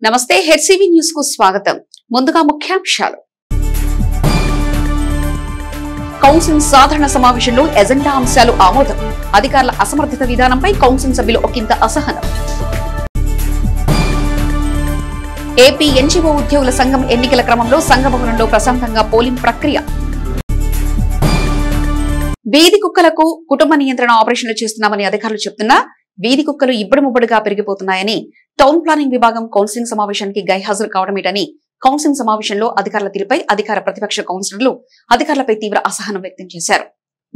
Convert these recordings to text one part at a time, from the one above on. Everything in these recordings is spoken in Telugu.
నమస్తే హెర్సివి న్యూస్ కు స్వాగతం. ముందుగా ముఖ్యాంశాలు. కౌన్సిల్ సాధారణ సమావేశంలో ఎజెండా అంశాలు ఆమోదం. అధికారుల అసమర్థత విధానంపై కౌన్సిల్ సభ్యులు ఒకంత అసహనం. ఏపీ ఎన్జీఓ ఉద్యోగుల సంఘం ఎన్నికల క్రమంలో సంఘభవనంలో ప్రశాంతంగా పోలింగ్ ప్రక్రియ. వీధి కుక్కలకు కుటుంబ నియంత్రణ ఆపరేషన్లు చేస్తున్నామని అధికారులు చెబుతున్నా వీధి కుక్కలు ఇబ్బడిముబ్బడిగా పెరిగిపోతున్నాయని టౌన్ ప్లానింగ్ విభాగం కౌన్సిలింగ్ సమావేశానికి గైహాజరు కావడమేటని కౌన్సిలింగ్ సమావేశంలో అధికారుల తీరుపై అధికార ప్రతిపక్ష కౌన్సిలర్లు అధికారులపై తీవ్ర అసహనం వ్యక్తం చేశారు.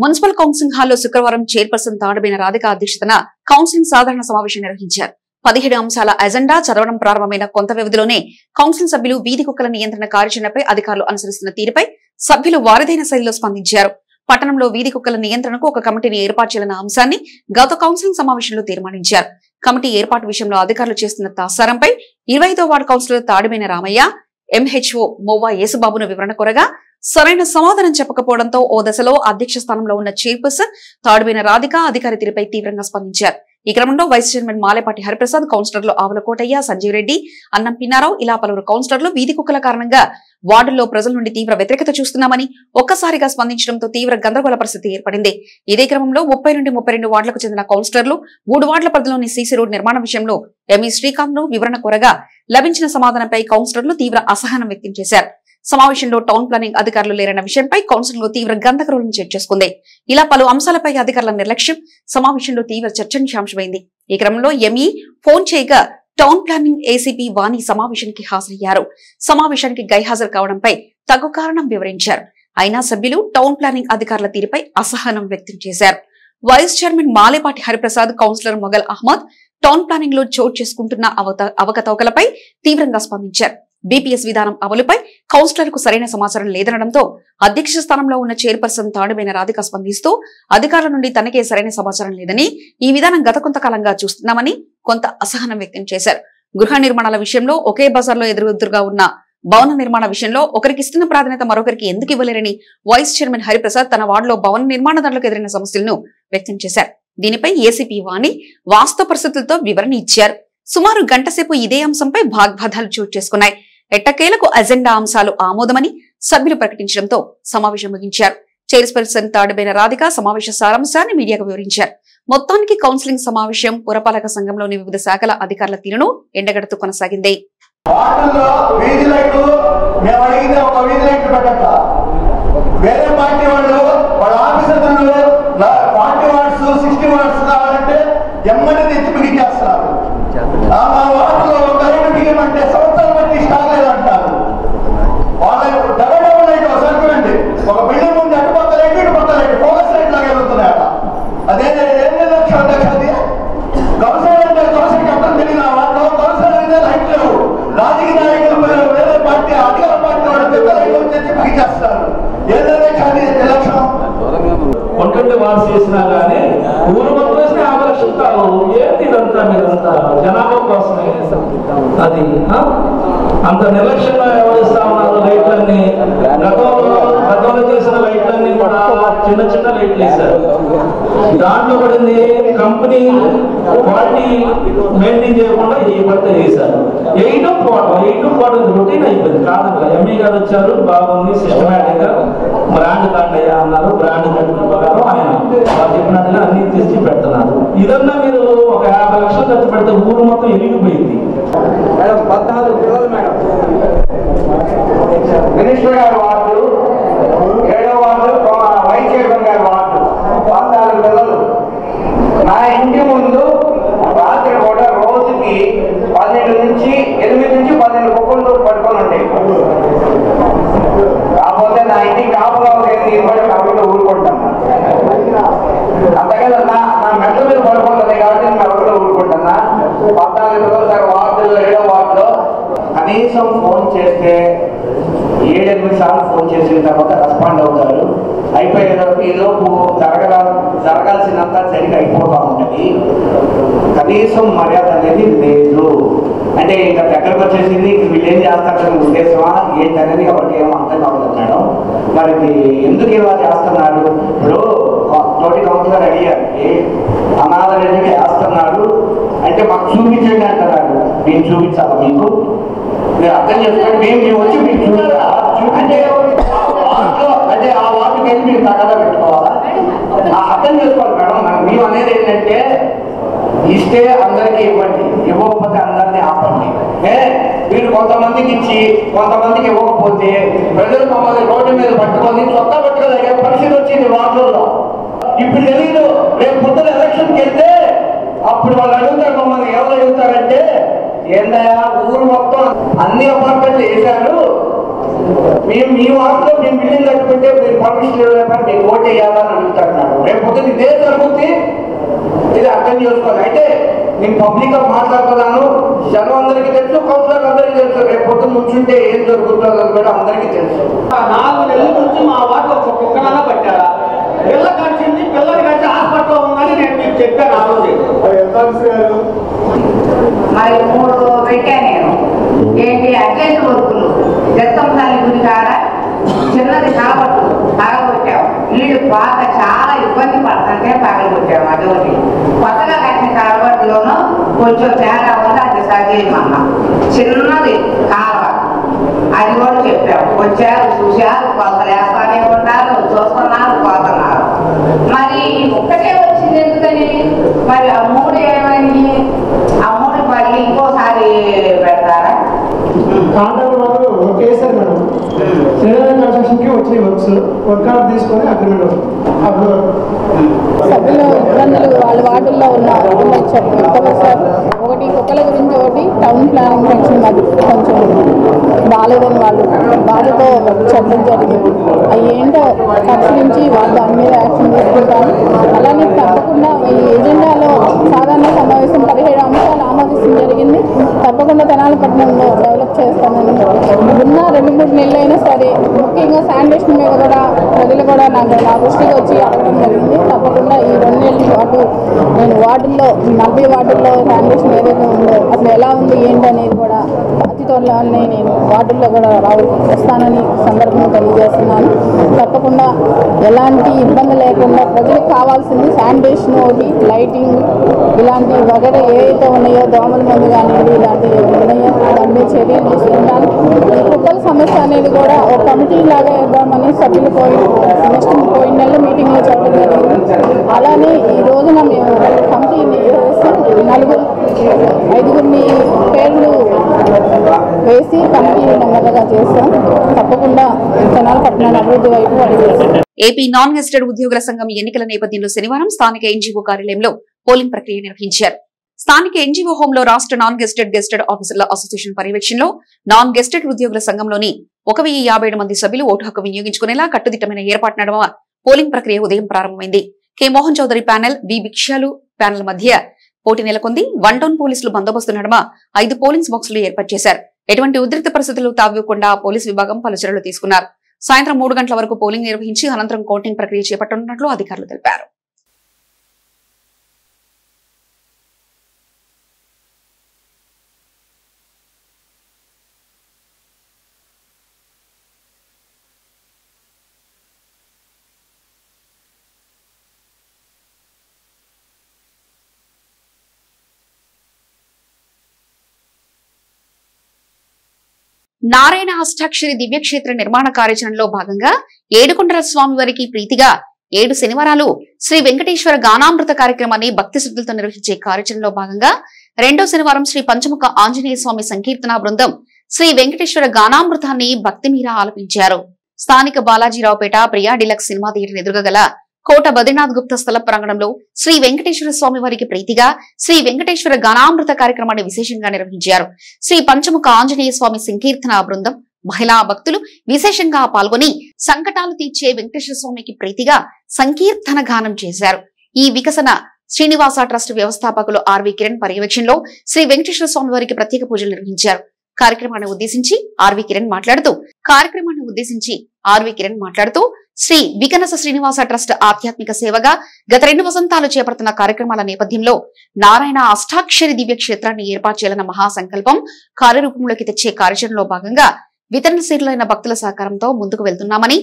మున్సిపల్ కౌన్సిలింగ్ హాల్లో శుక్రవారం చైర్పర్సన్ తాడబైన రాధిక అధ్యక్షతన కౌన్సిలింగ్ సాధారణ సమావేశం నిర్వహించారు. 17 అంశాల ఎజెండా చదవడం ప్రారంభమైన కొంత వ్యవధిలోనే కౌన్సిల్ సభ్యులు వీధి కుక్కల నియంత్రణ కార్యాచరణపై అధికారులు అనుసరిస్తున్న తీరుపై సభ్యులు వారిదైన శైలిలో స్పందించారు. పట్టణంలో వీధి కుక్కల నియంత్రణకు ఒక కమిటీని ఏర్పాటు చేయాలన్న అంశాన్ని గత కౌన్సిలింగ్ సమావేశంలో తీర్మానించారు. కమిటీ ఏర్పాటు విషయంలో అధికారులు చేస్తున్న తాసారంపై 25వ ward councillor Tadibaina Ramaiah, MHO Mova యేసుబాబును వివరణ కోరగా సరైన సమాధానం చెప్పకపోవడంతో ఓ దశలో అధ్యక్ష స్థానంలో ఉన్న చైర్పర్సన్ తాడిబైన రాధిక అధికారి తీరుపై తీవ్రంగా స్పందించారు. ఈ క్రమంలో వైస్ చైర్మన్ మాలేపాటి హరిప్రసాద్, కౌన్సిలర్లు ఆవుల కోటయ్య, సంజీవ్ రెడ్డి, అన్నం పిన్నారావు ఇలా పలువురు కౌన్సిలర్లు వీధి కుక్కల కారణంగా వార్డుల్లో ప్రజల నుండి తీవ్ర వ్యతిరేకత చూస్తున్నామని ఒక్కసారిగా స్పందించడంతో తీవ్ర గందరగోళ పరిస్థితి ఏర్పడింది. ఇదే క్రమంలో 30 నుండి 32 వార్డులకు చెందిన కౌన్సిలర్లు 3 వార్డుల పరిధిలోని సీసీ రోడ్ నిర్మాణం విషయంలో ఎంఈ శ్రీకాంత్ ను వివరణ కోరగా లభించిన సమాధానంపై కౌన్సిలర్లు తీవ్ర అసహనం వ్యక్తం చేశారు. సమావేశంలో టౌన్ ప్లానింగ్ అధికారులు లేరన్న విషయంపై కౌన్సిల్లో తీవ్ర గందరగోళం చోటు చేసుకుంది. ఇలా పలు అంశాలపై అధికారుల నిర్లక్ష్యం సమావేశంలో తీవ్ర చర్చనీయాంశమైంది. ఈ క్రమంలో ఎంఈ ఫోన్ చేయగా టౌన్ ప్లానింగ్ ఏసీపీ వాణి సమావేశానికి హాజరయ్యారు. సమావేశానికి గైహాజరు కావడంపై తగు కారణం వివరించారు. అయినా సభ్యులు టౌన్ ప్లానింగ్ అధికారుల తీరుపై అసహనం వ్యక్తం చేశారు. Vice chairman Malepati Hariprasad, councillor Mogal Ahmed town planning లో చోటు చేసుకుంటున్న అవకతవకలపై తీవ్రంగా స్పందించారు. బీపీఎస్ విధానం అమలుపై కౌన్సిలర్కు సరైన సమాచారం లేదనడంతో అధ్యక్ష స్థానంలో ఉన్న చైర్పర్సన్ తాడిబైన రాధిక స్పందిస్తూ అధికారుల నుండి తనకే సరైన సమాచారం లేదని, ఈ విధానం గత కొంతకాలంగా చూస్తున్నామని కొంత అసహనం వ్యక్తం చేశారు. గృహ నిర్మాణాల విషయంలో ఒకే బజార్లో ఎదురుగా ఉన్న భవన నిర్మాణ విషయంలో ఒకరికి ఇస్తున్న ప్రాధాన్యత మరొకరికి ఎందుకు ఇవ్వలేరని వైస్ చైర్మన్ హరిప్రసాద్ తన వార్డులో భవన నిర్మాణదారులకు ఎదురైన సమస్యలను వ్యక్తం చేశారు. దీనిపై ఏసీపీ వాణి వాస్తవ పరిస్థితులతో వివరణ ఇచ్చారు. సుమారు గంట సేపు ఇదే అంశంపై వాగ్వాదాలు చోటు చేసుకున్నాయి. ఎట్టకేలకు ఎజెండా అంశాలు ఆమోదమని సభ్యులు ప్రకటించడంతో సమావేశం ముగించారు. చైర్పర్సన్ తాడిబైన రాధిక సమావేశ సారాంశాన్ని మీడియాకు వివరించారు. మొత్తానికి కౌన్సిలింగ్ సమావేశం పురపాలక సంఘంలోని వివిధ శాఖల అధికారుల తీరును ఎండగడుతూ కొనసాగింది. చేసినా గానీ ఊరు మొత్తం వేసిన ఆకర్షిస్తావు. ఏంటి ఇదంతా మీరంతా జనాభా కోసమే అది అంత నిర్లక్ష్యంగా వ్యవహరిస్తా ఉన్నారు. లైట్లన్నీ గతంలో చేసిన లైట్లన్నీ కూడా చిన్న చిన్న లైట్లు వేశారు. దాంట్లో పడింది కంపెనీ క్వాలిటీ మెయింటైన్ చేయకుండా ఏ పడితే చేశారు. ఎయిట్ పోవడం రొటీన్ అయిపోయింది. కాదండి, ఎంఈ గారు వచ్చారు, బాగుంది, సిస్టమేటిక్ గా బ్రాండ్ కాండయ్యా అన్నారు. బ్రాండ్ కట్టిన ప్రకారం ఆయన చెప్పినట్టుగా అన్ని తెచ్చి పెడుతున్నారు. ఇదన్నా మీరు ఒక 50 లక్షలు ఖర్చు పెడితే ఊరు మొత్తం ఎరిగిపోయింది. మేడం 14 పిల్లలు మేడం. మినిస్టర్ గారి వార్డు, 7వ వార్డు, వైస్ చైర్మన్ గారి వార్డు, 14 పిల్లలు. నా ఇంటి ముందు రాత్రి కూడా రోజుకి 8 నుంచి 12 కుక్కలు పడుకొని ఉండేవి. కాకపోతే నా ఇంటికి కాపుగా కాబట్టి ఊరుకుంటాను. అంతకన్నా నా మెట్ల మీద పడుకుంటుంది కాబట్టి నేను ఎవరిలో ఊరుకుంటున్నా. 14 రోజులు వార్డులో 7వ వార్డులో కనీసం ఫోన్ చేస్తే 7-8 సార్లు ఫోన్ చేసిన తర్వాత రెస్పాండ్ అవుతారు. అయిపోయేలోపు ఈలోపు జరగాల్సినంత సరిగ్గా అయిపోతూ ఉంటుంది. కనీసం మర్యాద అనేది లేదు. అంటే ఇంకా దగ్గరకు వచ్చేసింది, వీళ్ళు ఏం చేస్తారని ఉద్దేశమా ఏంటనేది ఎవరికి ఏమో అర్థం కావట్లేదు మేడం. మరి ఎందుకు ఇలా చేస్తున్నారు? ఇప్పుడు తోటి కౌన్సిలర్ అడిగారు, అనాథ రెడ్డికి వేస్తున్నారు అంటే మాకు చూపించండి అంటున్నారు. మేము చూపించాలి మీకు, మీరు అర్థం చేసుకోండి. మేము వచ్చి మీకు చూపించే అంటే ఆ వాటికి వెళ్ళి మీరు తగ్గదా పెట్టుకోవాలా? అర్థం చేసుకోవాలి మేడం. మేము అనేది ఏంటంటే ఇస్తే అందరికీ ఇవ్వండి, ఇవ్వకపోతే అందరినీ ఆపండి. మీరు కొంతమందికి ఇచ్చి కొంతమందికి ఇవ్వకపోతే ప్రజలు మమ్మల్ని రోడ్డు మీద పట్టుకొని చొక్కా పట్టుకోదగే పరిస్థితి వచ్చింది వార్డుల్లో. ఇప్పుడు తెలీదు, రేపు పొద్దున ఎలక్షన్కి వెళ్తే అప్పుడు వాళ్ళు అడుగుతారు మమ్మల్ని. ఎవరు అడుగుతారంటే ఏందయ్యా ఊరు మొత్తం అన్ని అపార్ట్మెంట్లు వేశారు, మేము మీ వార్డులో మేము బిల్డింగ్ కట్టుకుంటే మీరు పర్మిషన్ ఇవ్వలేకపోతే మీకు ఓటు వేయాలని అడుగుతారు. రేపు పొద్దున ఇదే జరుగుతుంది, ఇది అర్థం చేసుకోవాలి. అయితే నేను పబ్లిక్ గా మాట్లాడుతున్నాను, జనం అందరికీ తెలుసు, కౌన్సిలర్ అందరికీ తెలుసు. రేపు పొద్దున నుంచుంటే ఏం జరుగుతుందో కూడా అందరికీ తెలుసు. 4 నెలల నుంచి మా వాటిలో ఒక కుక్కనన్నా పట్టారా? పిల్ల కడిచింది, పిల్లలు కడిచి హాస్పిటల్లో ఉందని నేను మీకు చెప్పాను. ఆ రోజు మరి 3 పెట్టా నేను. ఏంటి అడ్జెంట్ వర్కులు దత్తం తల్లి గురి కాడ చిన్నది కాబట్టి పగలగొట్టాము. వీళ్ళు పాత చాలా ఇబ్బంది పడుతుంటే పగలగొట్టాము. అదొకటి. కొత్తగా కట్టిన కాలువలోనూ కొంచెం తేడా ఉంది, అది సజీవమన్నాం. చిన్నది కాలువ, అది కూడా చెప్పాము. వచ్చారు, చూశారు, కొలతలు వేస్తానే ఉంటారు, చూస్తున్నారు, పోతున్నారు. మరి ఒక్కటే వచ్చింది ఎందుకని? మరి ఆ 3 ఏమైంది? ఆ 3 మళ్ళీ ఇంకోసారి పెడతారా? కాంట్రాక్ట్ వాళ్ళు వర్క్ చేశారు మేడం. శ్రీనగర్ కన్స్ట్రక్షన్కి వచ్చిన వర్క్ ఆర్డర్ తీసుకొని అగ్రిమెంట్ సభ్యుల ఇబ్బందులు వాళ్ళ వార్డుల్లో ఉన్న సార్. ఒకటి కుక్కల గురించి, ఒకటి టౌన్ ప్లానింగ్ సెక్షన్ మధ్య కొంచెం బాగాలేదని వాళ్ళు బాధతో చెప్పడం జరిగింది. అవి ఏంటో పరిశీలించి వాళ్ళు దాని మీద యాక్షన్ తీసుకుంటారు. అలానే తప్పకుండా ఈ ఎజెండాలో సాధారణ సమావేశం 17 అంశాలు ఆమోదించడం జరిగింది. తప్పకుండా తెనాలిపట్నంలో డెవలప్ చేస్తానని ఉన్న 2-3 నెలలు అయినా సరే, ముఖ్యంగా శానిటేషన్ మీద కూడా ప్రజలు కూడా నా దృష్టికి వచ్చి అడగడం జరిగింది. తప్పకుండా ఈ 2 నెలల పాటు నేను వార్డుల్లో 40 వార్డుల్లో శానిటేషన్ ఏదైతే ఉందో అసలు ఎలా ఉంది ఏంటి అనేది కూడా అతి త్వరలోనే నేను వార్డుల్లో కూడా వస్తానని సందర్భంగా తెలియజేస్తున్నాను. తప్పకుండా ఎలాంటి ఇబ్బంది లేకుండా ప్రజలకు కావాల్సింది శానిటేషన్, ఒకటి లైటింగ్, ఇలాంటి వగైరా ఏవైతే ఉన్నాయో దోమల మందు కానివ్వండి, ఇలాంటివి ఉన్నాయో దాని మీద చర్యలు తీసుకుంటాను. ఈ కుక్కల సమస్య అనేది కూడా ఒక కమిటీ లాగా ఇద్దామని సభ్యులు నెక్స్ట్ 30 నెలల మీటింగ్లో చెప్పడం జరిగింది. అలానే ఈ రోజున మేము కమిటీని 5గురిని పేర్లు వేసి కమిటీని నెమ్మదిగా చేస్తాం. తప్పకుండా తెనాలిపట్నాన్ని అభివృద్ధి వైపు అడుగుతాం. ఏపీ నాన్ గెజిటెడ్ ఉద్యోగుల సంఘం ఎన్నికల నేపథ్యంలో శనివారం స్థానిక ఎన్జీఓ కార్యాలయంలో పోలింగ్ ప్రక్రియ నిర్వహించారు. స్థానిక ఎన్జీఓ హోంలో రాష్ట్ర నాన్ గెజిటెడ్ ఆఫీసర్ల అసోసియేషన్ పర్యవేక్షణలో నాన్ గెజిటెడ్ ఉద్యోగుల సంఘంలోని 1057 మంది సభ్యులు ఓటు హక్కు వినియోగించుకునేలా కట్టుదిట్టమైన ఏర్పాటు నడుమ పోలింగ్ ప్రక్రియ ఉదయం ప్రారంభమైంది. కె మోహన్ చౌదరి ప్యానెల్, వి భిక్షాలు ప్యానెల్ మధ్య పోటీ నెలకొంది. 1 టౌన్ పోలీసులు బందోబస్తు నడుమ 5 పోలింగ్ బాక్సులు ఏర్పాటు చేశారు. ఎటువంటి ఉద్రిక్త పరిస్థితులు తావివ్వకుండా పోలీసు విభాగం పలు చర్యలు తీసుకున్నారు. సాయంత్రం 3 గంటల వరకు పోలింగ్ నిర్వహించి అనంతరం కౌంటింగ్ ప్రక్రియ చేపట్టనున్నట్లు అధికారులు తెలిపారు. నారాయణ అష్టాక్షరి దివ్యక్షేత్ర నిర్మాణ కార్యాచరణలో భాగంగా ఏడుకొండల స్వామి వారికి ప్రీతిగా 7 శనివారాలు శ్రీ వెంకటేశ్వర గానామృత కార్యక్రమాన్ని భక్తి శ్రద్ధలతో నిర్వహించే కార్యాచరణలో భాగంగా 2వ శనివారం శ్రీ పంచముఖ ఆంజనేయ స్వామి సంకీర్తన బృందం శ్రీ వెంకటేశ్వర గానామృతాన్ని భక్తి మీర ఆలపించారు. స్థానిక Balajiraopeta Priya deluxe cinema theatre ఎదురుగా గల కోట బద్రీనాథ్ గుప్త స్థల ప్రాంగణంలో శ్రీ వెంకటేశ్వర స్వామి వారికి ప్రీతిగా శ్రీ వెంకటేశ్వర గానామృత కార్యక్రమాన్ని విశేషంగా నిర్వహించారు. శ్రీ పంచముఖ ఆంజనేయ స్వామి సంకీర్తన బృందం మహిళా భక్తులు విశేషంగా పాల్గొని సంకటాలు తీర్చే వెంకటేశ్వర స్వామికి ప్రీతిగా సంకీర్తన గానం చేశారు. ఈ వికసన శ్రీనివాస ట్రస్ట్ వ్యవస్థాపకులు ఆర్వి కిరణ్ పర్యవేక్షణలో శ్రీ వెంకటేశ్వర స్వామి వారికి ప్రత్యేక పూజలు నిర్వహించారు. కార్యక్రమాన్ని ఉద్దేశించి ఆర్వి కిరణ్ మాట్లాడుతూ శ్రీ వికనస శ్రీనివాస ట్రస్ట్ ఆధ్యాత్మిక సేవగా గత 2 వసంతాలు చేపడుతున్న కార్యక్రమాల నేపథ్యంలో నారాయణ అష్టాక్షరి దివ్య క్షేత్రాన్ని ఏర్పాటు చేయాలన్న మహాసంకల్పం కార్యరూపంలోకి తెచ్చే కార్యాచరణలో భాగంగా వితరణశీలులైన భక్తుల సహకారంతో ముందుకు వెళ్తున్నామని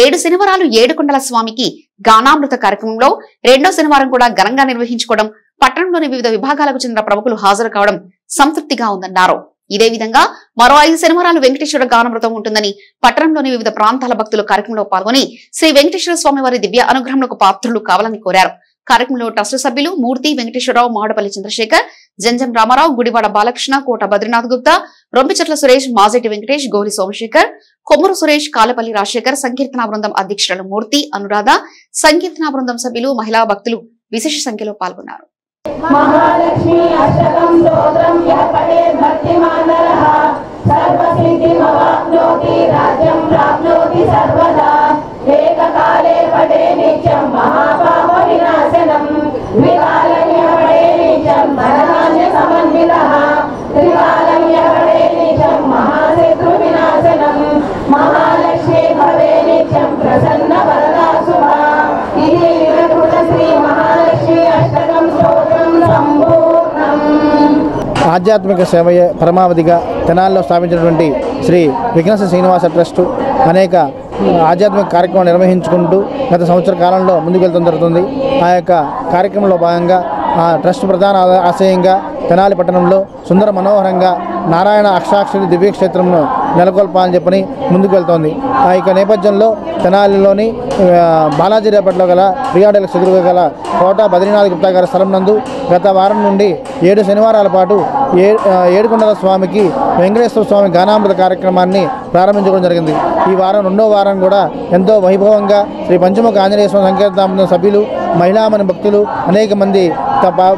7 శనివారాలు ఏడుకొండల స్వామికి గానామృత కార్యక్రమంలో 2వ శనివారం కూడా ఘనంగా నిర్వహించుకోవడం, పట్టణంలోని వివిధ విభాగాలకు చెందిన ప్రముఖులు హాజరు కావడం సంతృప్తిగా ఉందన్నారు. ఇదే విధంగా మరో 5 శనివారాలు వెంకటేశ్వర గానమృతం ఉంటుందని పట్టణంలోని వివిధ ప్రాంతాల భక్తులు కార్యక్రమంలో పాల్గొని శ్రీ వెంకటేశ్వర స్వామి వారి దివ్య అనుగ్రహంకు పాత్రులు కావాలని కోరారు. కార్యక్రమంలో ట్రస్ట్ సభ్యులు మూర్తి వెంకటేశ్వరరావు, మాడపల్లి చంద్రశేఖర్, జంజం రామారావు, గుడివాడ బాలకృష్ణ, కోట బద్రీనాథ్ గుప్తా, రొంపిచెట్ల సురేష్, మాజెటి వెంకటేష్, గోరి సోమశేఖర్, కొమ్మూరు సురేష్, కాలపల్లి రాజశేఖర్, సంకీర్తనా బృందం అధ్యక్షులు మూర్తి, అనురాధ, సంకీర్తనా బృందం సభ్యులు, మహిళా భక్తులు విశేష సంఖ్యలో పాల్గొన్నారు. महालक्ष्मी अष्टकं स्तोत्रं यः पठेत् भक्तिमानरः सर्वसिद्धिमवाप्नोति राज्यं प्राप्नोति सर्वदा एककाले पठे नित्यं महापापविनाशनं द्विकालं यः पठे नित्यं धनधान्यसमन्वितः त्रिकालं यः पठे नित्यं महाशत्रुविनाशनं महालक्ष्मी भवे नित्यं प्रसन्नवरदा शुभा इति विवकृत श्री महालक्ष्मी अष्टकं ఆధ్యాత్మిక సేవయే పరమావధిగా తెనాలిలో స్థాపించినటువంటి శ్రీ విఘ్నేశ్వర శ్రీనివాస ట్రస్టు అనేక ఆధ్యాత్మిక కార్యక్రమాలు నిర్వహించుకుంటూ గత సంవత్సర కాలంలో ముందుకు వెళ్తూ జరుగుతుంది. ఆ యొక్క కార్యక్రమంలో భాగంగా ఆ ట్రస్ట్ ప్రధాన ఆశయంగా తెనాలి పట్టణంలో సుందర మనోహరంగా నారాయణ అక్షాక్షరి దివ్యక్షేత్రంను నెలకొల్పాలని చెప్పని ముందుకు వెళ్తోంది. ఆ యొక్క నేపథ్యంలో తెనాలిలోని బాలాజీరేపట్లో గల ప్రియాడలకు ఎదురుగా గల కోట బద్రీనాథ్ గుప్తా గారి స్థలం నందు గత వారం నుండి 7 శనివారాల పాటు ఏడుకొండల స్వామికి వెంకటేశ్వర స్వామి గానామృత కార్యక్రమాన్ని ప్రారంభించడం జరిగింది. ఈ వారం 2వ వారం కూడా ఎంతో వైభవంగా శ్రీ పంచముఖ ఆంజనేయ స్వామి సంకీర్తన సభ్యులు, మహిళామణి భక్తులు, అనేక మంది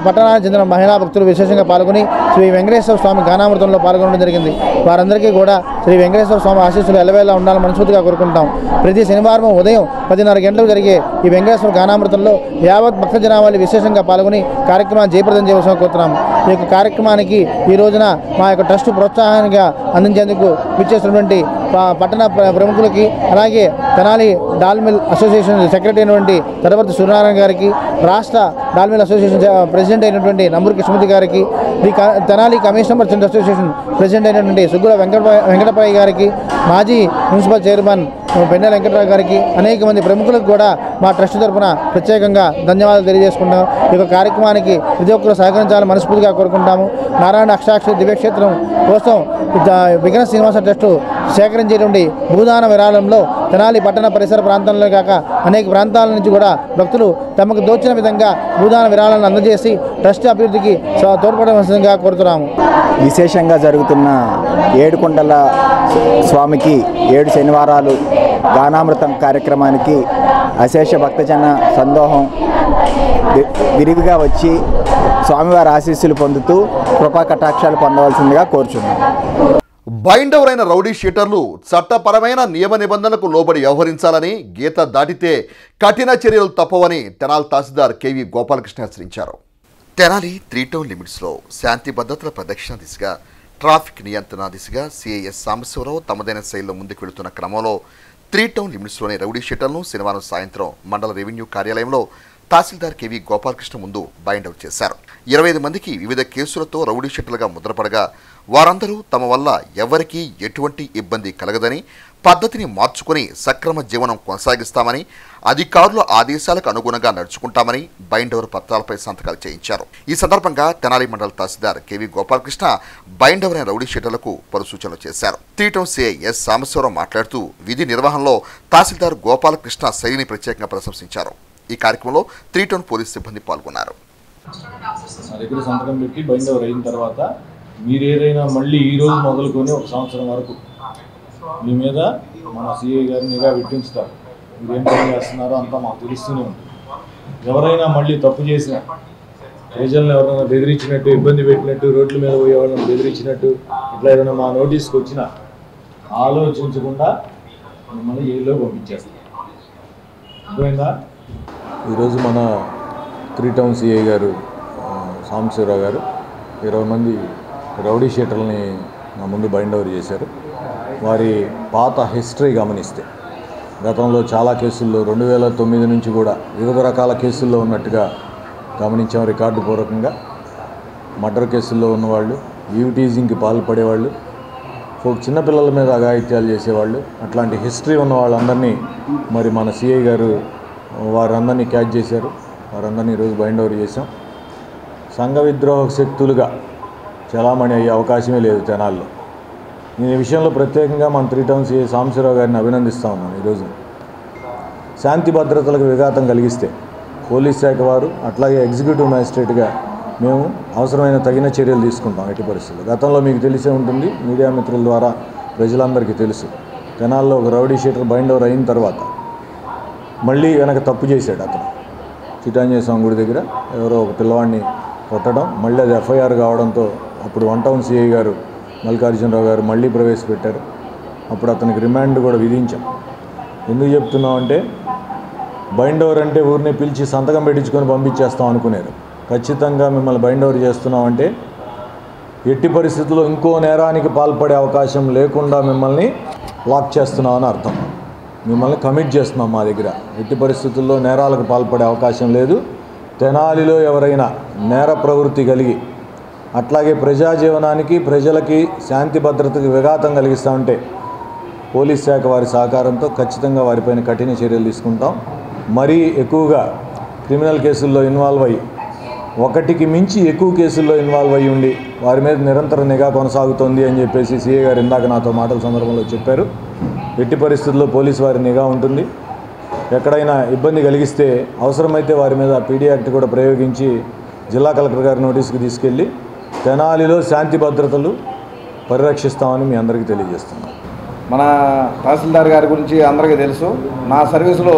పట్టణానికి చెందిన మహిళా భక్తులు విశేషంగా పాల్గొని శ్రీ వెంకటేశ్వర స్వామి గానామృతంలో పాల్గొనడం జరిగింది. వారందరికీ కూడా శ్రీ వెంకటేశ్వర స్వామి ఆశీస్సులు ఎల్లవేళలా ఉండాలని మనస్ఫూర్తిగా కోరుకుంటాం. ప్రతి శనివారం ఉదయం 10:30 గంటలకు జరిగే ఈ వెంకటేశ్వర గానామృతంలో యావత్ భక్త జనాభాలు విశేషంగా పాల్గొని కార్యక్రమాన్ని జయప్రదం చేయవలసిన కోరుతున్నాము. ఈ యొక్క కార్యక్రమానికి ఈ రోజున మా యొక్క ట్రస్ట్ ప్రోత్సాహానికి అందించేందుకు విచ్చేసినటువంటి పట్టణ ప్రముఖులకి, అలాగే తెనాలి డాల్మిల్ అసోసియేషన్ సెక్రటరీ అయినటువంటి తడవర్తి సూర్యనారాయణ గారికి, రాష్ట్ర డాల్మిల్ అసోసియేషన్ ప్రెసిడెంట్ అయినటువంటి నంబూరి కృష్ణమూర్తి గారికి, Tenali commissioner merchant association president అయినటువంటి సుగ్గుల వెంకటపయ్య గారికి, మాజీ మున్సిపల్ చైర్మన్ పెన్నెల వెంకటరావు గారికి, అనేక మంది ప్రముఖులకు కూడా మా ట్రస్ట్ తరఫున ప్రత్యేకంగా ధన్యవాదాలు తెలియజేసుకుంటాం. ఈ యొక్క కార్యక్రమానికి ప్రతి ఒక్కరు సహకరించాలని మనస్ఫూర్తిగా కోరుకుంటాము. నారాయణ అక్షాక్షరి దివ్యక్షేత్రం కోసం విఘ్నేశ్వర శ్రీనివాస ట్రస్టు సేకరించేటువంటి భూదాన విరాళంలో తెనాలి పట్టణ పరిసర ప్రాంతాల్లో కాక అనేక ప్రాంతాల నుంచి కూడా భక్తులు తమకు దోచిన విధంగా భూదాన విరాళాలను అందజేసి ట్రస్ట్ అభివృద్ధికి తోడ్పడవలసిందిగా కోరుతున్నాము. విశేషంగా జరుగుతున్న ఏడుకొండల స్వామికి 7 శనివారాలు గానామృతం కార్యక్రమానికి అశేష భక్తజన సందోహం విరివిగా వచ్చి స్వామివారి ఆశీస్సులు పొందుతూ కృపా కటాక్షాలు పొందవలసిందిగా కోరుచున్నాం. బైండవర్ అయిన రౌడీ షీటర్లు చట్టపరమైన నియమ నిబంధనలకు లోబడి వ్యవహరించాలని, గీత దాటితే కఠిన చర్యలు తప్పవని తెనాలి తహసీల్దార్ కేవీ గోపాలకృష్ణ హెచ్చరించారు. తెనాలి 3 టౌన్ లిమిట్స్లో శాంతి భద్రతల పరిరక్షణ దిశగా, ట్రాఫిక్ నియంత్రణ దిశగా సిఐఎస్ సాంబశివరావు తమదైన శైలిలో ముందుకు వెళుతున్న క్రమంలో 3 టౌన్ లిమిట్స్లోని రౌడీ షీటర్లను శనివారం సాయంత్రం మండల రెవెన్యూ కార్యాలయంలో తహసీల్దార్ కేవీ గోపాలకృష్ణ ముందు బైండ్ అవుట్ చేశారు. 25 మందికి వివిధ కేసులతో రౌడీ షీటర్లుగా ముద్రపడగా వారందరూ తమ వల్ల ఎవరికీ ఎటువంటి ఇబ్బంది కలగదని, పద్ధతిని మార్చుకుని సక్రమ జీవనం కొనసాగిస్తామని, అధికారుల ఆదేశాలకు అనుగుణంగా నడుచుకుంటామని బైండవర్ పత్రాలపై సంతకాలు చేయించారు. ఈ సందర్భంగా తెనాలి మండల తహసీల్దార్ కేవీ గోపాలకృష్ణ బైండవర్ అయిన రౌడీ షీటర్లకు పలు సూచనలు చేశారు. 3 టౌన్ సిఐ ఎస్ సాంబశివరావు మాట్లాడుతూ విధి నిర్వహణలో తహసీల్దార్ గోపాలకృష్ణ శైలిని ప్రత్యేకంగా ప్రశంసించారు. ఈ కార్యక్రమంలో 3 టౌన్ పోలీస్ సిబ్బంది పాల్గొన్నారు. మా దగ్గర సంతకం పెట్టి బైండవర్ అయిన తర్వాత మీరు ఏదైనా మళ్ళీ ఈ రోజు మొదలుకొని 1 సంవత్సరం వరకు మీ మీద మన సిఐ గారిని నిఘా పెట్టించుతారు. మీరు ఏం పని చేస్తున్నారో అంతా మాకు తెలుస్తూనే ఉంటుంది. ఎవరైనా మళ్ళీ తప్పు చేసిన ప్రజలను ఎవరైనా బెదిరించినట్టు, ఇబ్బంది పెట్టినట్టు, రోడ్ల మీద పోయే వాళ్ళని బెదిరించినట్టు ఇట్లా ఏదైనా మా నోటీస్కి వచ్చినా ఆలోచించకుండా మిమ్మల్ని జైల్లో పంపించేస్తాం. అర్థమైందా? ఈరోజు మన 3 టౌన్ సిఐ గారు సాంబశివరావు గారు 20 మంది రౌడీ షీటర్లని నా ముందు బైండ్ ఓవర్ చేశారు. వారి పాత హిస్టరీ గమనిస్తే గతంలో చాలా కేసుల్లో 2009 నుంచి కూడా వివిధ రకాల కేసుల్లో ఉన్నట్టుగా గమనించాం. రికార్డు పూర్వకంగా మర్డర్ కేసుల్లో ఉన్నవాళ్ళు, ఈవ్టీజింగ్కి పాల్పడేవాళ్ళు, చిన్నపిల్లల మీద అఘాయిత్యాలు చేసేవాళ్ళు, అట్లాంటి హిస్టరీ ఉన్న వాళ్ళందరినీ మరి మన సిఐ గారు వారందరినీ క్యాచ్ చేశారు. వారందరినీ ఈరోజు బైండ్ ఓవర్ చేశాం. సంఘ విద్రోహ శక్తులుగా చలామణి అయ్యే అవకాశమే లేదు తెనాల్లో. నేను ఈ విషయంలో ప్రత్యేకంగా మన 3 టౌన్ సిఐ సాంబశివరావు గారిని అభినందిస్తూ ఉన్నాను. ఈరోజు శాంతి భద్రతలకు విఘాతం కలిగిస్తే పోలీస్ శాఖ వారు అట్లాగే ఎగ్జిక్యూటివ్ మ్యాజిస్ట్రేట్గా మేము అవసరమైన తగిన చర్యలు తీసుకుంటాం ఎట్టి పరిస్థితుల్లో. గతంలో మీకు తెలిసే ఉంటుంది, మీడియా మిత్రుల ద్వారా ప్రజలందరికీ తెలుసు, తెనాల్లో ఒక రౌడీ షీటర్ బైండ్ ఓవర్ అయిన తర్వాత మళ్ళీ వెనక తప్పు చేశాడు అతను. చిటాంజనేయ స్వామి గుడి దగ్గర ఎవరో ఒక పిల్లవాడిని కొట్టడం, మళ్ళీ అది ఎఫ్ఐఆర్ కావడంతో అప్పుడు 1 టౌన్ సిఐ గారు మల్లికార్జునరావు గారు మళ్ళీ ప్రవేశపెట్టారు. అప్పుడు అతనికి రిమాండ్ కూడా విధించాం. ఎందుకు చెప్తున్నాం అంటే, బైండ్ ఓవర్ అంటే ఊరిని పిలిచి సంతకం పెట్టించుకొని పంపించేస్తాం అనుకునేది. ఖచ్చితంగా మిమ్మల్ని బైండ్ ఓవర్ చేస్తున్నామంటే ఎట్టి పరిస్థితుల్లో ఇంకో నేరానికి పాల్పడే అవకాశం లేకుండా మిమ్మల్ని లాక్ చేస్తున్నామని అర్థం. మిమ్మల్ని కమిట్ చేస్తున్నాం మా దగ్గర. ఎట్టి పరిస్థితుల్లో నేరాలకు పాల్పడే అవకాశం లేదు. తెనాలిలో ఎవరైనా నేర ప్రవృత్తి కలిగి అట్లాగే ప్రజాజీవనానికి ప్రజలకి శాంతి భద్రతకి విఘాతం కలిగిస్తూ ఉంటే పోలీస్ శాఖ వారి సహకారంతో ఖచ్చితంగా వారిపైన కఠిన చర్యలు తీసుకుంటాం. మరీ ఎక్కువగా క్రిమినల్ కేసుల్లో ఇన్వాల్వ్ అయ్యి, 1కి మించి ఎక్కువ కేసుల్లో ఇన్వాల్వ్ అయ్యి ఉండి వారి మీద నిరంతర నిఘా కొనసాగుతోంది అని చెప్పేసి సిఐ గారు ఇందాక నాతో మాటల సందర్భంలో చెప్పారు. ఎట్టి పరిస్థితుల్లో పోలీసు వారి నిఘా ఉంటుంది. ఎక్కడైనా ఇబ్బంది కలిగిస్తే అవసరమైతే వారి మీద పీడీ యాక్ట్ కూడా ప్రయోగించి జిల్లా కలెక్టర్ గారి నోటీస్కి తీసుకెళ్ళి తెనాలిలో శాంతి భద్రతలు పరిరక్షిస్తామని మీ అందరికీ తెలియజేస్తున్నాం. మన తహసీల్దార్ గారి గురించి అందరికీ తెలుసు. నా సర్వీసులో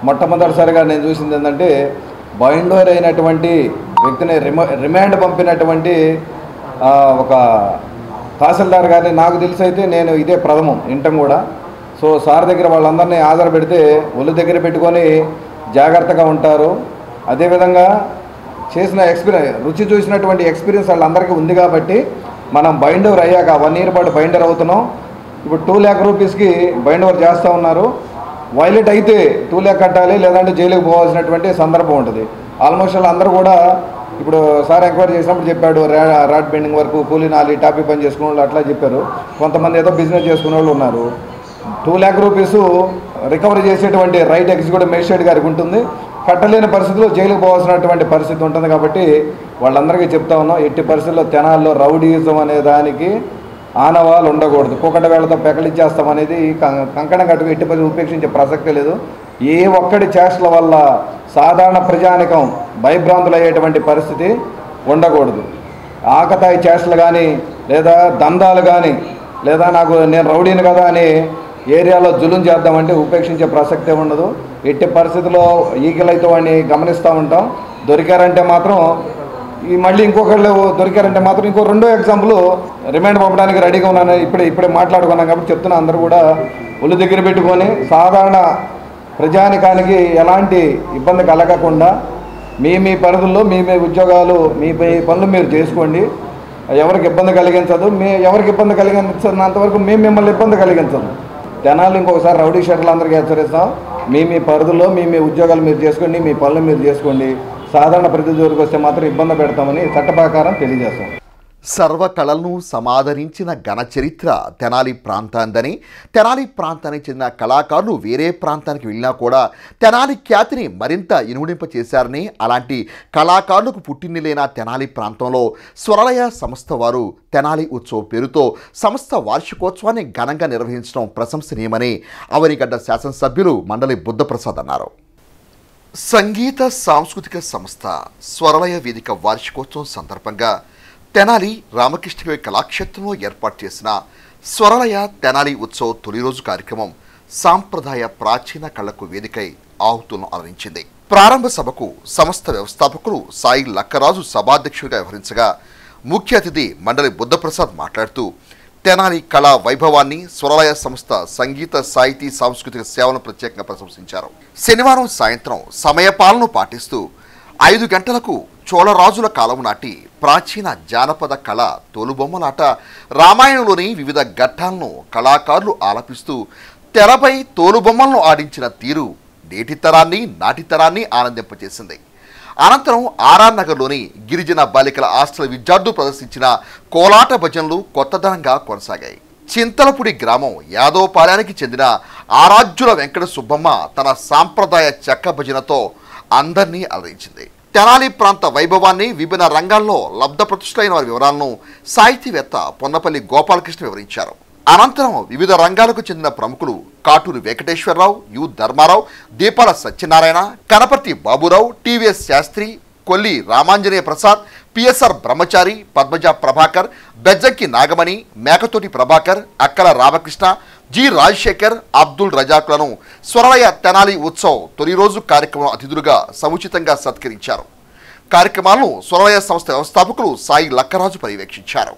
మొట్టమొదటిసారిగా నేను చూసింది ఏంటంటే, బైండ్ ఓవర్ అయినటువంటి వ్యక్తిని రిమాండ్ పంపినటువంటి ఒక తహసీల్దార్ గారిని నాకు తెలిసి అయితే నేను ఇదే ప్రథమం వింటం కూడా. సో సార్ దగ్గర వాళ్ళందరినీ హాజరు పెడితే ఒళ్ళు దగ్గర పెట్టుకొని జాగ్రత్తగా ఉంటారు. అదేవిధంగా చేసిన రుచి చూసినటువంటి ఎక్స్పీరియన్స్ వాళ్ళందరికీ ఉంది కాబట్టి మనం బైండ్ ఓవర్ అయ్యాక 1 ఇయర్ పాటు బైండ్ ఓవర్ అవుతున్నాం. ఇప్పుడు 2 lakh రూపీస్కి బైండ్ ఓవర్ చేస్తూ ఉన్నారు. వైలేట్ అయితే 2 lakh కట్టాలి, లేదంటే జైలుకి పోవాల్సినటువంటి సందర్భం ఉంటుంది. ఆల్మోస్ట్ అందరూ కూడా ఇప్పుడు సార్ ఎంక్వైరీ చేసినప్పుడు చెప్పాడు, రాడ్ బెండింగ్ వరకు కూలీ నాలి టాపీ పని చేసుకునే వాళ్ళు అట్లా చెప్పారు. కొంతమంది ఏదో బిజినెస్ చేసుకునే వాళ్ళు ఉన్నారు. 2 lakh రూపీస్ రికవరీ చేసేటువంటి రైట్ ఎగ్జిక్యూటివ్ మేజిస్ట్రేట్ గారికి ఉంటుంది. కట్టలేని పరిస్థితుల్లో జైలుకు పోవాల్సినటువంటి పరిస్థితి ఉంటుంది. కాబట్టి వాళ్ళందరికీ చెప్తా ఉన్నాం, ఎట్టి పరిస్థితుల్లో తెనాల్లో రౌడీయిజం అనే దానికి ఆనవాళ్ళు ఉండకూడదు. కుక్కట వేళతో పెకలిచ్చేస్తాం అనేది కంకణం కట్టుకు ఎట్టి పరిస్థితులు ఉపేక్షించే ప్రసక్తే లేదు. ఏ ఒక్కడి చేష్టల వల్ల సాధారణ ప్రజానికం భయభ్రాంతులు అయ్యేటువంటి పరిస్థితి ఉండకూడదు. ఆకతాయి చేష్టలు కానీ, లేదా దందాలు కానీ, లేదా నేను రౌడీని కదా అని ఏరియాలో జులుం చేద్దామంటే ఉపేక్షించే ప్రసక్తే ఉండదు. ఎట్టి పరిస్థితుల్లో ఈగలైతే వాడిని గమనిస్తూ ఉంటాం. దొరికారంటే మాత్రం మళ్ళీ ఇంకొకళ్ళు దొరికారంటే మాత్రం ఇంకో 2వ ఎగ్జాంపుల్ రిమాండ్ పంపడానికి రెడీగా ఉన్నాను. ఇప్పుడే మాట్లాడుకున్నాం కాబట్టి చెప్తున్నా, అందరూ కూడా ఒళ్ళు దగ్గర పెట్టుకొని సాధారణ ప్రజానికానికి ఎలాంటి ఇబ్బంది కలగకుండా మీ పరిధుల్లో మీ ఉద్యోగాలు మీ పనులు మీరు చేసుకోండి. ఎవరికి ఇబ్బంది కలిగించదు. ఎవరికి ఇబ్బంది కలిగించినంతవరకు మేము మిమ్మల్ని ఇబ్బంది కలిగించదు. తెనాలి ఇంకొకసారి రౌడీ షీటర్లు అందరికీ హెచ్చరిస్తాం, మీ పరిధుల్లో మీ ఉద్యోగాలు మీరు చేసుకోండి, మీ పనులు మీరు చేసుకోండి. సాధారణ ప్రతి జోలికి వస్తే మాత్రం ఇబ్బంది పెడతామని చట్ట ప్రకారం తెలియజేస్తాం. సర్వకళలను సమాదరించిన ఘన చరిత్ర తెనాలి ప్రాంతాందని, తెనాలి ప్రాంతానికి చెందిన కళాకారులు వేరే ప్రాంతానికి వెళ్ళినా కూడా తెనాలి ఖ్యాతిని మరింత ఇనుమడింప చేశారని, అలాంటి కళాకారులకు పుట్టినిలైన తెనాలి ప్రాంతంలో స్వరలయ సంస్థ వారు తెనాలి ఉత్సవ్ పేరుతో సంస్థ వార్షికోత్సవాన్ని ఘనంగా నిర్వహించడం ప్రశంసనీయమని అవనిగడ్డ శాసనసభ్యులు మండలి బుద్ధప్రసాద్ అన్నారు. సంగీత సాంస్కృతిక సంస్థ స్వరలయ వేదిక వార్షికోత్సవం సందర్భంగా తెనాలి రామకృష్ణకవి కళాక్షేత్రంలో ఏర్పాటు చేసిన స్వరలయ తెనాలి ఉత్సవ్ తొలి రోజు కార్యక్రమం సాంప్రదాయ ప్రాచీన కళకు వేదికై ఆహుతులను అలరించింది. ప్రారంభ సభకు సంస్థ వ్యవస్థాపకులు సాయి లక్కరాజు సభాధ్యక్షుడిగా వ్యవహరించగా ముఖ్య అతిథి మండలి బుద్ధప్రసాద్ మాట్లాడుతూ తెనాలి కళా వైభవాన్ని, స్వరలయ సంస్థ సంగీత సాహితీ సాంస్కృతిక సేవలను ప్రత్యేకంగా ప్రశంసించారు. శనివారం సాయంత్రం సమయపాలన పాటిస్తూ 5 గంటలకు చోళరాజుల కాలం నాటి ప్రాచీన జానపద కళ తోలుబొమ్మలాట, రామాయణంలోని వివిధ ఘట్టాలను కళాకారులు ఆలపిస్తూ తెరపై తోలుబొమ్మలను ఆడించిన తీరు నేటి తరాన్ని నాటి తరాన్ని ఆనందింపచేసింది. అనంతరం ఆర్ఆర్ నగర్లోని గిరిజన బాలికల హాస్టల్ విద్యార్థులు ప్రదర్శించిన కోలాట భజనలు కొత్తదనంగా కొనసాగాయి. చింతలపూడి గ్రామం యాదవపాలెనికి చెందిన ఆరాధ్యుల వెంకట సుబ్బమ్మ తన సాంప్రదాయ చెక్క భజనతో అందరినీ అలరించింది. తెనాలి ప్రాంత వైభవాన్ని విభిన్న రంగాల్లో లబ్ధప్రతిష్ఠులైన వారి వివరాలను సాహితీవేత్త పొన్నపల్లి గోపాలకృష్ణ వివరించారు. అనంతరం వివిధ రంగాలకు చెందిన ప్రముఖులు కాటూరి వెంకటేశ్వరరావు, యు ధర్మారావు, దీపాల సత్యనారాయణ, కనపర్తి బాబురావు, టీవీఎస్ శాస్త్రి, కొల్లి రామాంజనేయ ప్రసాద్, పిఎస్ఆర్ బ్రహ్మచారి, పద్మజ ప్రభాకర్, బెజ్జంకి నాగమణి, మేకతోటి ప్రభాకర్, అక్కల రామకృష్ణ, జి రాజశేఖర్, అబ్దుల్ రజాక్లను స్వరలయ తెనాలి ఉత్సవ్ తొలి రోజు కార్యక్రమం అతిథులుగా సముచితంగా సత్కరించారు. కార్యక్రమాలను స్వరలయ సంస్థ వ్యవస్థాపకులు సాయి లక్కరాజు పర్యవేక్షించారు.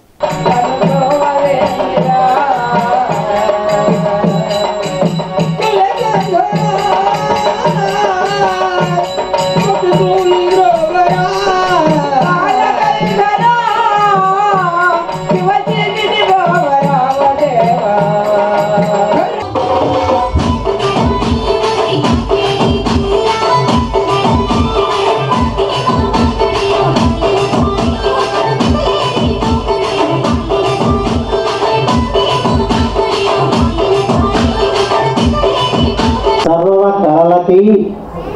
సర్వకాలకి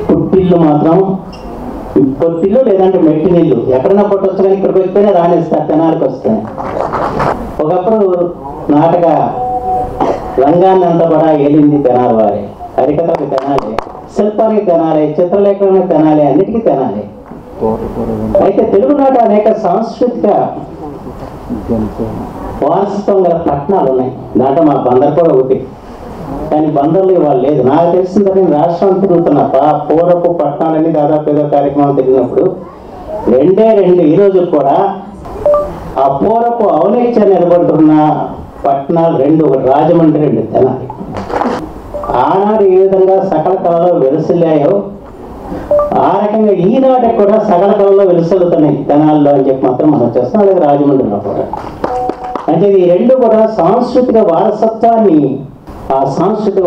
పుట్టిల్లు మాత్రం పొట్టిల్లు లేదంటే మెట్టి నీళ్ళు ఎక్కడైనా పొట్టొచ్చు కానీ ఇక్కడికి వస్తేనే రాణిస్తారు, తెనాలికి వస్తాయి. ఒకప్పుడు నాటక రంగాన్ని అంతా కూడా ఏలింది తెనాలి వారే. హరికథకి తెనాలి, శిల్పానికి తెనాలి, చిత్రలేఖనానికి తెనాలి, అన్నిటికీ తెనాలి. అయితే తెలుగునాట అనేక సాంస్కృతిక వారసత్వం గల పట్టణాలు ఉన్నాయి. దాంట్లో మా బందర్ కూడా ఒకటి. కానీ బందర్లు ఇవాళ లేదు. నాకు తెలిసింది నేను రాష్ట్రం తిరుగుతున్నా. పూర్వపు పట్టణాలన్నీ దాదాపు ఏదో కార్యక్రమం తిరిగినప్పుడు రెండు ఈ రోజు కూడా ఆ పూర్వపు ఔన్నత్యం నిలబడుతున్న పట్టణాలు రెండు, ఒకటి రాజమండ్రి, రెండు తెనాలి. ఆనాడు ఏ విధంగా సకల కళలో వెలుసిల్లాయో ఆ రకంగా ఈనాటికి కూడా సకల కళలో వెలుసలుతున్నాయి తెనాల్లో అని చెప్పి మాత్రం మనం చేస్తాం. అలాగే రాజమండ్రిలో కూడా. అంటే ఈ రెండు కూడా సాంస్కృతిక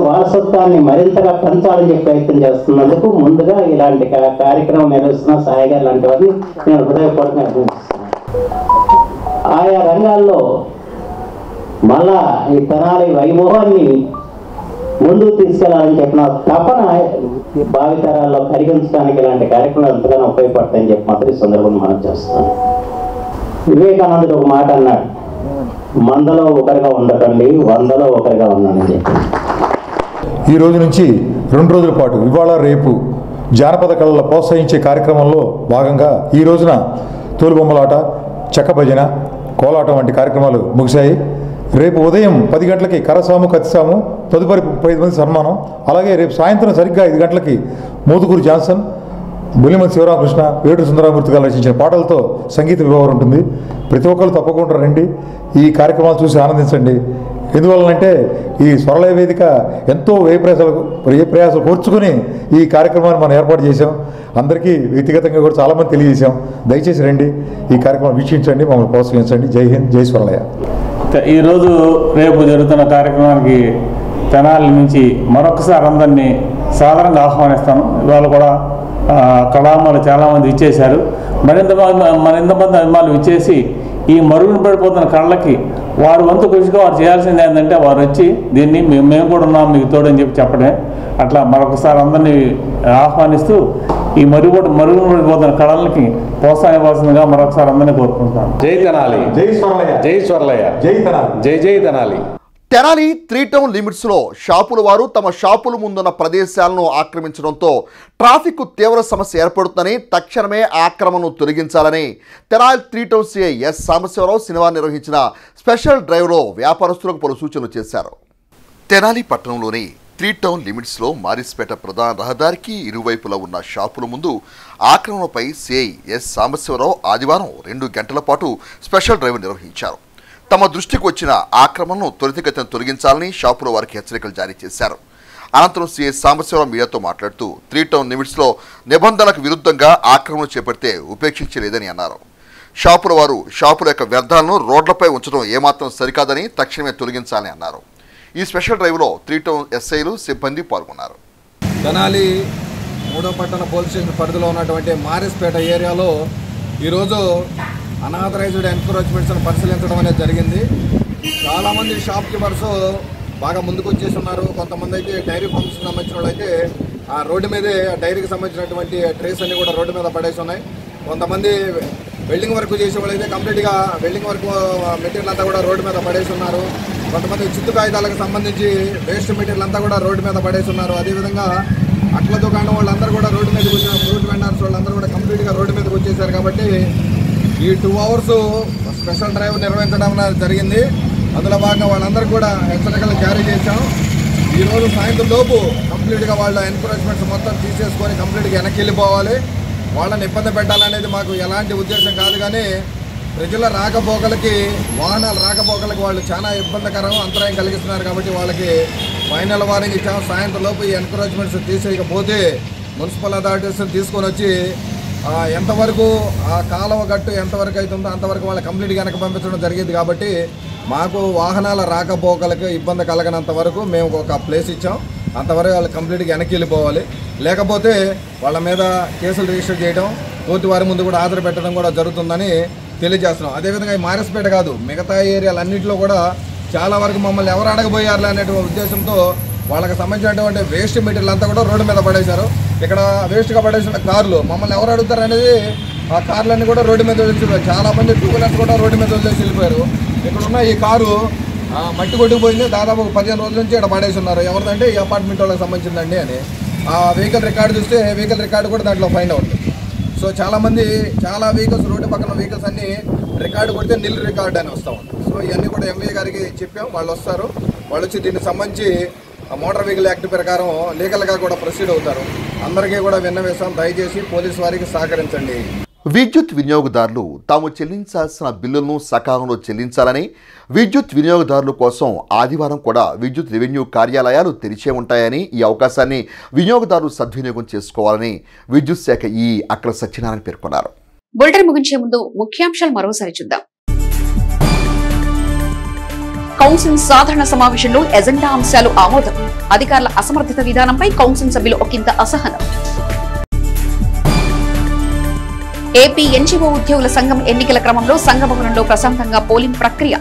వారసత్వాన్ని మరింతగా పెంచాలని చెప్పి ప్రయత్నం చేస్తున్నందుకు ముందుగా ఇలాంటి కార్యక్రమం నిర్వహిస్తున్న సాయి గారు లాంటి వారిని నేను హృదయపూర్వకంగా అభినందిస్తున్నాను. ఆయా రంగాల్లో మళ్ళా ఈ తెనాలి వైభవాన్ని ముందుకు తీసుకెళ్లాలని చెప్పిన తపన భావితరాల్లో కలిగించడానికి ఇలాంటి కార్యక్రమాలు ఎంతగానో ఉపయోగపడతాయని చెప్పి మాత్రం ఈ సందర్భంగా మనం చేస్తాం. వివేకానందుడు ఒక మాట అన్నాడు, మందలో ఒకరిగా ఉండకండి, వందలో ఒకరిగా ఉన్నానని చెప్పి. ఈ రోజు నుంచి 2 రోజుల పాటు ఇవాళ రేపు జానపద కళల ప్రోత్సహించే కార్యక్రమంలో భాగంగా ఈ రోజున తోలుబొమ్మలాట, చెక్క భజన, కోలాటం వంటి కార్యక్రమాలు ముగిశాయి. రేపు ఉదయం 10 గంటలకి కరసాము, కత్తిసాము, తదుపరి 35 మంది సన్మానం. అలాగే రేపు సాయంత్రం సరిగ్గా 5 గంటలకి మోదుకూరు జాన్సన్, బుల్లిమంది శివరామకృష్ణ, వేటూరు సుందరమూర్తి గారు రచించిన పాటలతో సంగీత విభావం ఉంటుంది. ప్రతి ఒక్కరు తప్పకుండా రండి, ఈ కార్యక్రమాలు చూసి ఆనందించండి. ఎందువల్లనంటే ఈ స్వరలయ వేదిక ఎంతో ప్రయాసాలు కోర్చుకుని ఈ కార్యక్రమాన్ని మనం ఏర్పాటు చేశాం. అందరికీ వ్యక్తిగతంగా కూడా చాలామంది తెలియజేశాం. దయచేసి రండి, ఈ కార్యక్రమం వీక్షించండి, మమ్మల్ని ప్రోత్సహించండి. జై హింద్, జై స్వరలయ. ఈరోజు రేపు జరుగుతున్న కార్యక్రమానికి తెనాలి నుంచి మరొకసారి అందరినీ సాధారణంగా ఆహ్వానిస్తాను. ఇవాళ కూడా కళామాలు చాలామంది ఇచ్చేశారు. మరింత మంది అభిమానులు ఇచ్చేసి ఈ మరుగున పడిపోతున్న కళ్ళకి వారు వంతు కృషిగా వారు చేయాల్సింది ఏంటంటే వారు వచ్చి దీన్ని మేము కూడా ఉన్నాం మీకు తోడని చెప్పడమే. అట్లా మరొకసారి అందరినీ ఆహ్వానిస్తూ ఈ మరుగున పడిపోతున్న కళలకి ప్రోత్సాహపడాల్సిందిగా మరొకసారి అందరినీ కోరుకుంటాను. జై తెనాలి, జై స్వర్లయ, జై స్వర్లయ, జై తెనాలి, జై జై తెనాలి. తెనాలి 3 టౌన్ లిమిట్స్లో షాపుల వారు తమ షాపుల ముందున్న ప్రదేశాలను ఆక్రమించడంతో ట్రాఫిక్ తీవ్ర సమస్య ఏర్పడుతుందని, తక్షణమే ఆక్రమణను తొలగించాలని Tenali 3 town CI S Sambasivarao శనివారం నిర్వహించిన స్పెషల్ డ్రైవ్లో వ్యాపారస్తులకు పలు సూచనలు చేశారు. తెనాలి పట్టణంలోని 3 టౌన్ లిమిట్స్లో మారిస్పేట ప్రధాన రహదారికి ఇరువైపులా ఉన్న షాపుల ముందు ఆక్రమణపై సిఐ ఎస్ సాంబశివరావు ఆదివారం 2 గంటల పాటు స్పెషల్ డ్రైవ్ నిర్వహించారు. తమ దృష్టికి వచ్చిన ఆక్రమణను త్వరితగతిన తొలగించాలని షాపుల వారికి హెచ్చరికలు జారీ చేశారు. అనంతరం సిఐ సాంబశివరావు మీడియాతో మాట్లాడుతూ 3 టౌన్ లిమిట్స్లో నిబంధనలకు విరుద్ధంగా ఆక్రమణ చేపడితే ఉపేక్షించలేదని అన్నారు. షాపుల వారు షాపుల యొక్క వ్యర్థాలను రోడ్లపై ఉంచడం ఏమాత్రం సరికాదని తక్షణమే తొలగించాలని అన్నారు. ఈ స్పెషల్ డ్రైవ్లో 3 టౌన్ ఎస్ఐలు, సిబ్బంది పాల్గొన్నారు. తెనాలి 3వ పట్టణ పోలీస్ స్టేషన్ పరిధిలో ఉన్నటువంటి మారిస్పేట ఏరియాలో ఈరోజు అనాథరైజ్డ్ ఎన్క్రోచ్మెంట్స్ను పరిశీలించడం అనేది జరిగింది. చాలామంది షాప్ కీపర్స్ బాగా ముందుకు వచ్చేసి ఉన్నారు. కొంతమంది అయితే డైరీ ఫార్మ్స్కి సంబంధించిన వాళ్ళు అయితే ఆ రోడ్డు మీదే డైరీకి సంబంధించినటువంటి ట్రేస్ అన్ని కూడా రోడ్డు మీద పడేసి ఉన్నాయి. కొంతమంది వెల్డింగ్ వర్క్ చేసే వాళ్ళు అయితే కంప్లీట్గా వెల్డింగ్ వర్క్ మెటీరియల్ అంతా కూడా రోడ్డు మీద పడేసి ఉన్నారు. కొంతమంది చిత్తు కాగితాలకు సంబంధించి వేస్ట్ మెటీరియల్ అంతా కూడా రోడ్డు మీద పడేసి ఉన్నారు. అదేవిధంగా అట్ల దుకాణం వాళ్ళందరూ కూడా రోడ్డు మీదకి వచ్చిన ఫ్రూట్ వెండర్స్ వాళ్ళందరూ కూడా కంప్లీట్గా రోడ్డు మీదకి వచ్చేసారు. కాబట్టి ఈ 2 hours స్పెషల్ డ్రైవ్ నిర్వహించడం జరిగింది. అందులో భాగంగా వాళ్ళందరూ కూడా హెచ్చరికలు జారీ చేశాం. ఈరోజు సాయంత్రం లోపు కంప్లీట్గా వాళ్ళ ఎన్కరేజ్మెంట్స్ మొత్తం తీసేసుకొని కంప్లీట్గా వెనక్కి వెళ్ళిపోవాలి. వాళ్ళని ఇబ్బంది పెట్టాలనేది మాకు ఎలాంటి ఉద్దేశం కాదు. కానీ ప్రజల రాకపోకలకి వాహనాలు రాకపోకలకి వాళ్ళు చాలా ఇబ్బందికరం అంతరాయం కలిగిస్తున్నారు. కాబట్టి వాళ్ళకి ఫైనల్ వార్నింగ్ ఇచ్చాం. సాయంత్రం లోపు ఈ ఎన్కరేజ్మెంట్స్ తీసేయకపోతే మున్సిపల్ అథారిటీస్ని తీసుకొని వచ్చి ఎంతవరకు ఆ కాలువ గట్టు ఎంతవరకు అవుతుందో అంతవరకు వాళ్ళు కంప్లీట్గా వెనక పంపించడం జరిగింది. కాబట్టి మాకు వాహనాల రాకపోకలకు ఇబ్బంది కలగనంత వరకు మేము ఒక ప్లేస్ ఇచ్చాం. అంతవరకు వాళ్ళు కంప్లీట్గా వెనక్కి వెళ్ళిపోవాలి. లేకపోతే వాళ్ళ మీద కేసులు రిజిస్టర్ చేయడం, కోర్టు వారి ముందు కూడా హాజరు పెట్టడం కూడా జరుగుతుందని తెలియజేస్తున్నాం. అదేవిధంగా ఈ మారస్పేట కాదు, మిగతా ఏరియాలన్నింటిలో కూడా చాలా వరకు మమ్మల్ని ఎవరు అడగబోయారు అనేటువంటి ఉద్దేశంతో వాళ్ళకి సంబంధించినటువంటి వేస్ట్ మెటీరియల్ అంతా కూడా రోడ్డు మీద పడేశారు. ఇక్కడ వేస్ట్గా పడేసిన కార్లు మమ్మల్ని ఎవరు అడుగుతారు అనేది ఆ కార్లన్నీ కూడా రోడ్డు మీద వదిలిపోయారు. చాలామంది 2 wheelers కూడా రోడ్డు మీద వదిలేసి వెళ్ళిపోయారు. ఇక్కడున్న ఈ కారు మట్టి కొట్టుకుపోయింది. దాదాపు 15 రోజుల నుంచి ఇక్కడ పడేసి ఉన్నారు. ఎవరిదంటే ఈ అపార్ట్మెంట్ వాళ్ళకి సంబంధించిందండి అని ఆ వెహికల్ రికార్డు చూస్తే వెహికల్ రికార్డు కూడా దాంట్లో ఫైండ్ అవుతుంది. సో చాలామంది చాలా వెహికల్స్ రోడ్డు పక్కన వెహికల్స్ అన్నీ రికార్డు కొడితే నిల్ రికార్డు అని వస్తూ ఉంది. సో ఇవన్నీ కూడా ఎంఏ గారికి చెప్పాం. వాళ్ళు వస్తారు. వాళ్ళు వచ్చి దీనికి సంబంధించి మోటార్ వెహికల్ యాక్ట్ ప్రకారం లీగల్గా కూడా ప్రొసీడ్ అవుతారు. అందరికీ కూడా విన్నవేశాం. దయచేసి పోలీసు వారికి సహకరించండి. విద్యుత్ వినియోగదారులు తాము చెల్లించాల్సిన బిల్లులను సకాలంలో చెల్లించాలని, విద్యుత్ వినియోగదారుల కోసం ఆదివారం కూడా విద్యుత్ రెవెన్యూ కార్యాలయాలు తెరిచే ఉంటాయని, ఈ అవకాశాన్ని వినియోగదారులు సద్వినియోగం చేసుకోవాలని విద్యుత్ శాఖ అక్కడ సత్యనారాయణ పేర్కొన్నారు. బులెటిన్ ముగించే ముందు ముఖ్యాంశాలు మరోసారి చూద్దాం. కౌన్సిల్ సాధారణ సమావేశంలో ఎజెండా అంశాలు ఆమోదం. అధికారుల అసమర్థత విధానంపై కౌన్సిల్ సభ్యులు ఒకంత అసహనం. ఏపీ ఎన్జీఓ ఉద్యోగుల సంఘం ఎన్నికల క్రమంలో సంఘ భవనంలో ప్రశాంతంగా పోలింగ్ ప్రక్రియ.